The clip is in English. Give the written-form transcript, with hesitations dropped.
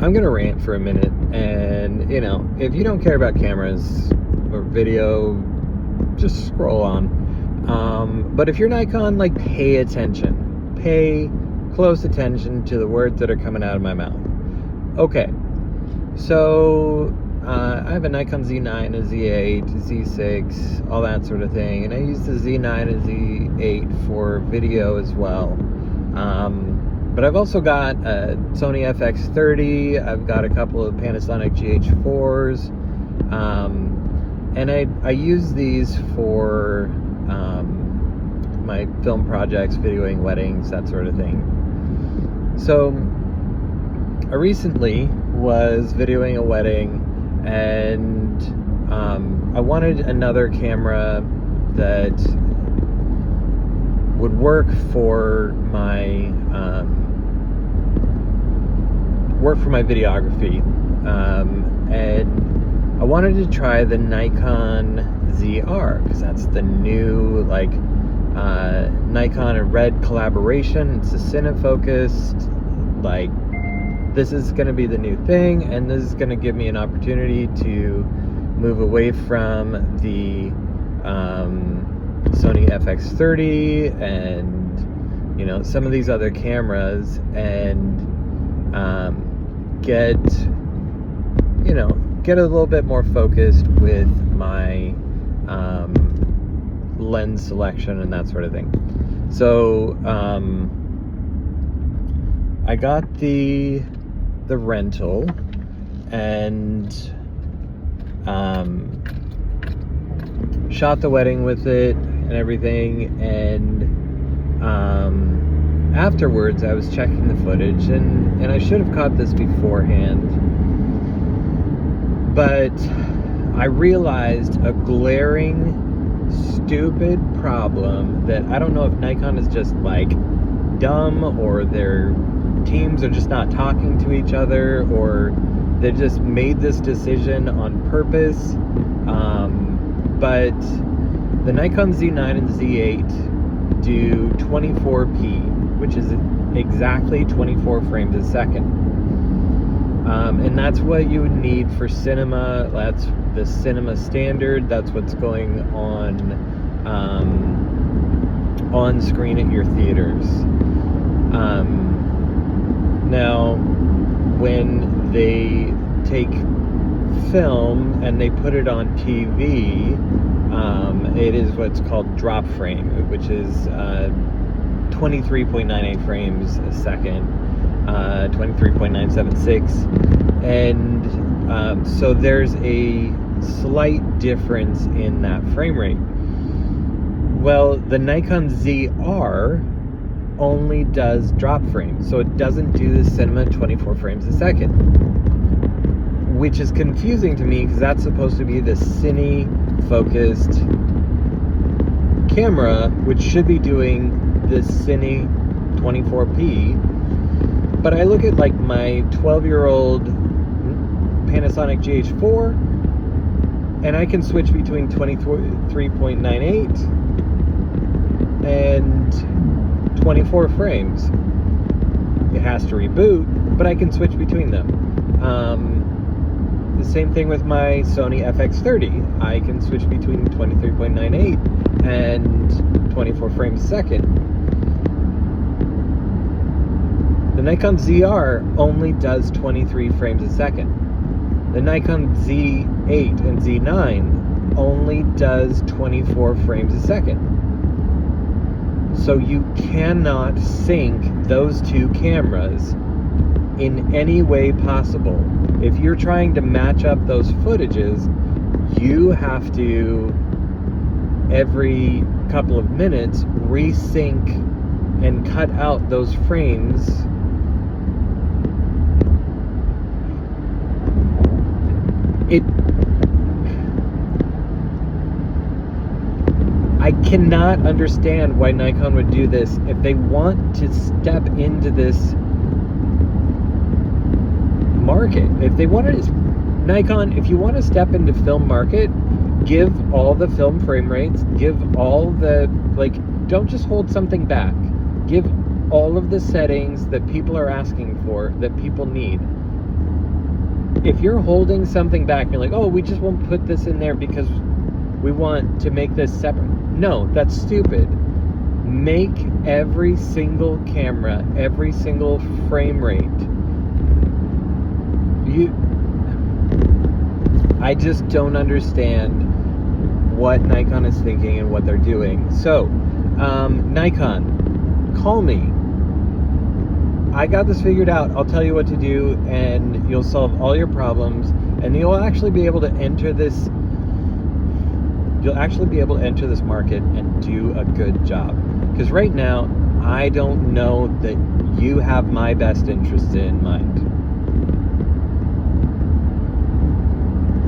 I'm gonna rant for a minute, and if you don't care about cameras or video, just scroll on. But if you're Nikon, like, pay attention. Pay close attention to the words that are coming out of my mouth. Okay, so I have a Nikon Z9, a Z8, Z6, all that sort of thing, and I use the Z9 and Z8 for video as well. But I've also got a Sony FX30, I've got a couple of Panasonic GH4s, and I use these for my film projects, videoing weddings, that sort of thing. So I recently was videoing a wedding, and I wanted another camera that would work for my videography, and I wanted to try the Nikon ZR because that's the new Nikon and Red collaboration. It's a cinefocused, this is going to be the new thing, and this is going to give me an opportunity to move away from the Sony FX30 and some of these other cameras, and get a little bit more focused with my lens selection and that sort of thing. So I got the rental, and shot the wedding with it and everything, and afterwards I was checking the footage, and I should have caught this beforehand, but I realized a glaring stupid problem that I don't know if Nikon is just dumb, or their teams are just not talking to each other, or they just made this decision on purpose. But the Nikon Z9 and Z8 do 24p, which is exactly 24 frames a second. And that's what you would need for cinema. That's the cinema standard. That's what's going on screen at your theaters. Now, when they take film and they put it on TV, it is what's called drop frame, which is 23.98 frames a second, 23.976, and so there's a slight difference in that frame rate. Well, the Nikon ZR only does drop frames, so it doesn't do the cinema 24 frames a second, which is confusing to me because that's supposed to be the cine focused camera, which should be doing the cine 24p. But I look at my 12-year-old Panasonic GH4, and I can switch between 23.98 and 24 frames. It has to reboot, but I can switch between them. The same thing with my Sony FX30. I can switch between 23.98 and 24 frames a second. The Nikon ZR only does 23 frames a second. The Nikon Z8 and Z9 only does 24 frames a second. So you cannot sync those two cameras in any way possible. If you're trying to match up those footages, you have to, every couple of minutes, resync and cut out those frames. I cannot understand why Nikon would do this. If they want to step into this market, if you want to step into film market, give all the film frame rates, give all the, don't just hold something back. Give all of the settings that people are asking for, that people need. if you're holding something back, you're like, oh, we just won't put this in there because we want to make this separate. No, that's stupid. Make every single camera, every single frame rate. I just don't understand what Nikon is thinking and what they're doing. So, Nikon, call me. I got this figured out. I'll tell you what to do, and you'll solve all your problems, and you'll actually be able to enter this. You'll actually be able to enter this market and do a good job. Because right now, I don't know that you have my best interest in mind.